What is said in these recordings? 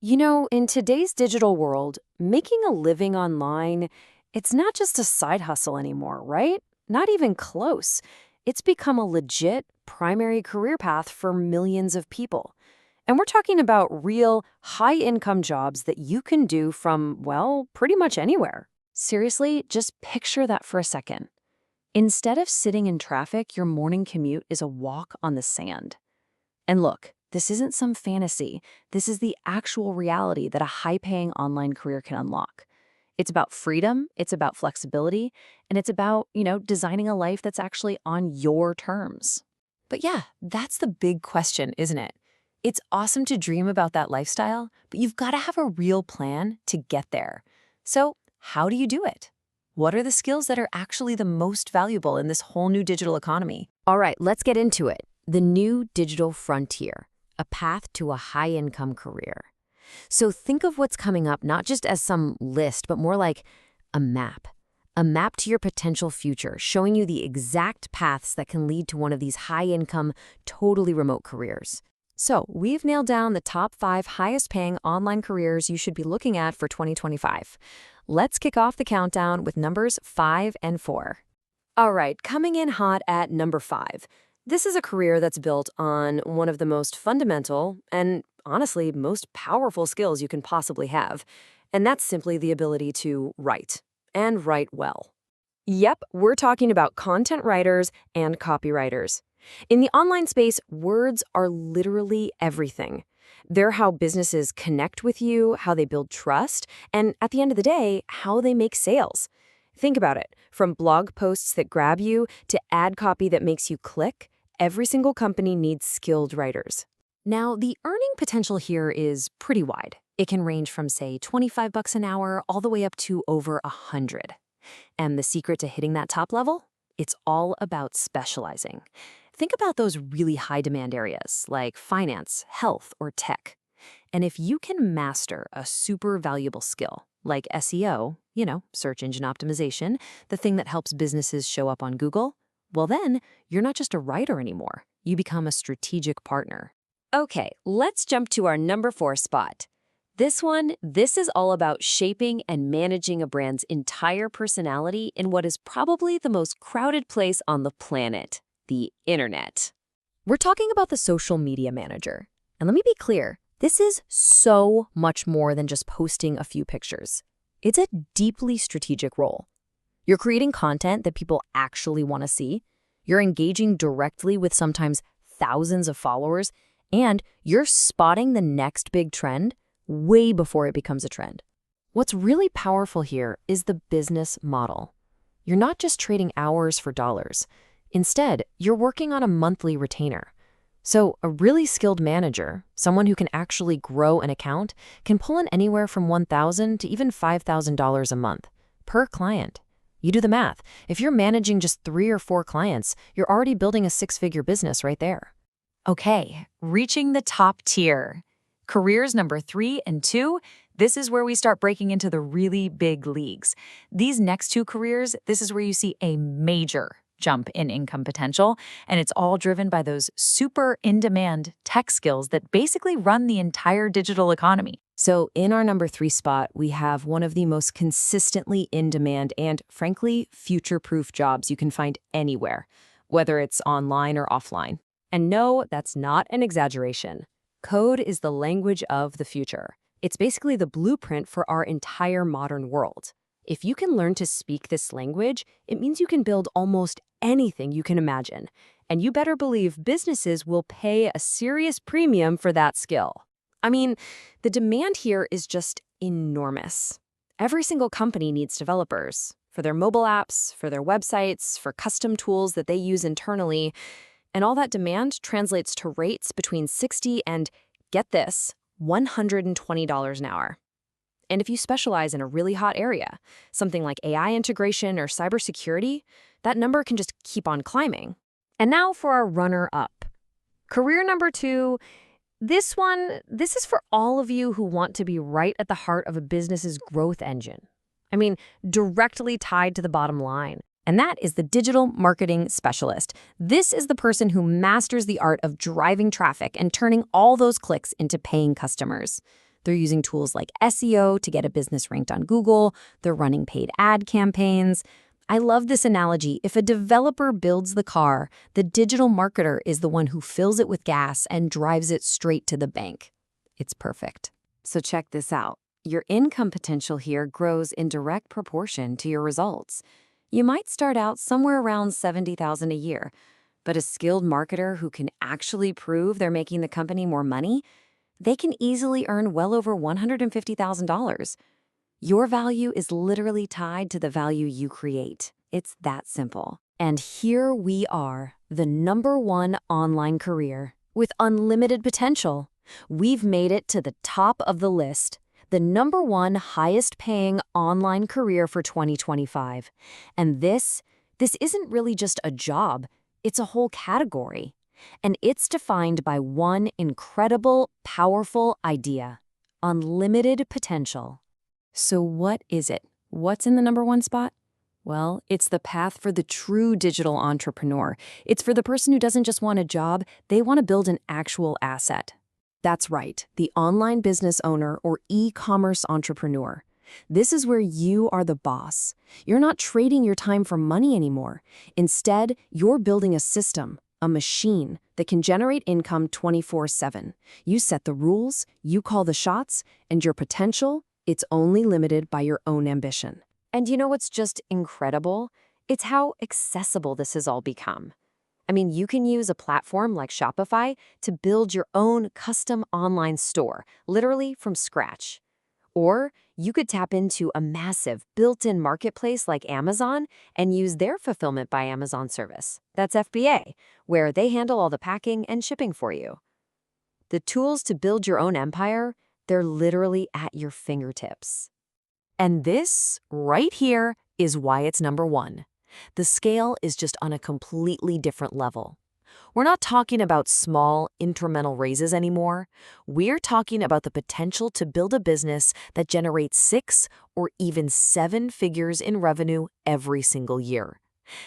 You know, in today's digital world, making a living online, it's not just a side hustle anymore, right? Not even close. It's become a legit primary career path for millions of people. And we're talking about real, high-income jobs that you can do from, well, pretty much anywhere. Seriously, just picture that for a second. Instead of sitting in traffic, your morning commute is a walk on the sand. And look, this isn't some fantasy. This is the actual reality that a high-paying online career can unlock. It's about freedom, it's about flexibility, and it's about, designing a life that's actually on your terms. But yeah, that's the big question, isn't it? It's awesome to dream about that lifestyle, but you've got to have a real plan to get there. So, how do you do it? What are the skills that are actually the most valuable in this whole new digital economy? All right, let's get into it. The new digital frontier, a path to a high-income career. So think of what's coming up not just as some list, but more like a map. A map to your potential future, showing you the exact paths that can lead to one of these high-income, totally remote careers. So we've nailed down the top 5 highest-paying online careers you should be looking at for 2025. Let's kick off the countdown with numbers 5 and 4. All right, coming in hot at number 5. This is a career that's built on one of the most fundamental and, honestly, most powerful skills you can possibly have, and that's simply the ability to write, and write well. Yep, we're talking about content writers and copywriters. In the online space, words are literally everything. They're how businesses connect with you, how they build trust, and at the end of the day, how they make sales. Think about it. From blog posts that grab you to ad copy that makes you click, every single company needs skilled writers. Now, the earning potential here is pretty wide. It can range from, say, $25 an hour all the way up to over $100. And the secret to hitting that top level? It's all about specializing. Think about those really high-demand areas like finance, health, or tech. And if you can master a super valuable skill, like SEO, search engine optimization, the thing that helps businesses show up on Google, well then, you're not just a writer anymore. You become a strategic partner. Okay, let's jump to our number 4 spot. This is all about shaping and managing a brand's entire personality in what is probably the most crowded place on the planet, the internet. We're talking about the social media manager. And let me be clear, this is so much more than just posting a few pictures. It's a deeply strategic role. You're creating content that people actually want to see. You're engaging directly with sometimes thousands of followers, and you're spotting the next big trend way before it becomes a trend. What's really powerful here is the business model. You're not just trading hours for dollars. Instead, you're working on a monthly retainer. So a really skilled manager, someone who can actually grow an account, can pull in anywhere from $1,000 to even $5,000 a month per client. You do the math. If you're managing just 3 or 4 clients, you're already building a 6-figure business right there. Okay, reaching the top tier. Careers number 3 and 2, this is where we start breaking into the really big leagues. These next 2 careers, this is where you see a major jump in income potential, and it's all driven by those super in-demand tech skills that basically run the entire digital economy. So in our number 3 spot, we have one of the most consistently in-demand and, frankly, future-proof jobs you can find anywhere, whether it's online or offline. And no, that's not an exaggeration. Code is the language of the future. It's basically the blueprint for our entire modern world. If you can learn to speak this language, it means you can build almost anything you can imagine. And you better believe businesses will pay a serious premium for that skill. I mean, the demand here is just enormous. Every single company needs developers for their mobile apps, for their websites, for custom tools that they use internally. And all that demand translates to rates between $60 and, get this, $120 an hour. And if you specialize in a really hot area, something like AI integration or cybersecurity, that number can just keep on climbing. And now for our runner-up. Career number 2, this is for all of you who want to be right at the heart of a business's growth engine. I mean, directly tied to the bottom line. And that is the digital marketing specialist. This is the person who masters the art of driving traffic and turning all those clicks into paying customers. They're using tools like SEO to get a business ranked on Google. They're running paid ad campaigns. I love this analogy. If a developer builds the car, the digital marketer is the one who fills it with gas and drives it straight to the bank. It's perfect. So check this out. Your income potential here grows in direct proportion to your results. You might start out somewhere around $70,000 a year, but a skilled marketer who can actually prove they're making the company more money, they can easily earn well over $150,000. Your value is literally tied to the value you create. It's that simple. And here we are, the #1 online career with unlimited potential. We've made it to the top of the list, the #1 highest paying online career for 2025. And this isn't really just a job, it's a whole category. And it's defined by one incredible, powerful idea: unlimited potential. So what is it? What's in the #1 spot? Well, it's the path for the true digital entrepreneur. It's for the person who doesn't just want a job, they want to build an actual asset. That's right, the online business owner or e-commerce entrepreneur. This is where you are the boss. You're not trading your time for money anymore. Instead, you're building a system, a machine that can generate income 24/7. You set the rules, you call the shots, and your potential, it's only limited by your own ambition. And you know what's just incredible? It's how accessible this has all become. I mean, you can use a platform like Shopify to build your own custom online store, literally from scratch. Or you could tap into a massive built-in marketplace like Amazon and use their Fulfillment by Amazon service. That's FBA, where they handle all the packing and shipping for you. The tools to build your own empire, they're literally at your fingertips. And this, right here, is why it's #1. The scale is just on a completely different level. We're not talking about small, incremental raises anymore. We're talking about the potential to build a business that generates 6 or even 7 figures in revenue every single year.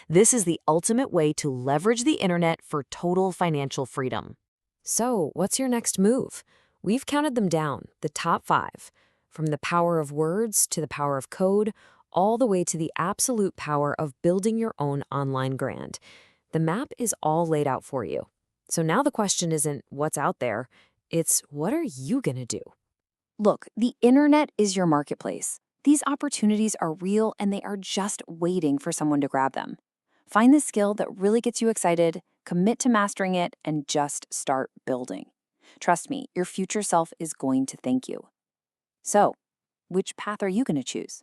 This is the ultimate way to leverage the internet for total financial freedom. So, what's your next move? We've counted them down, the top 5. From the power of words to the power of code, all the way to the absolute power of building your own online brand. The map is all laid out for you. So now the question isn't what's out there, it's what are you gonna do? Look, the internet is your marketplace. These opportunities are real and they are just waiting for someone to grab them. Find the skill that really gets you excited, commit to mastering it, and just start building. Trust me, your future self is going to thank you. So, which path are you going to choose?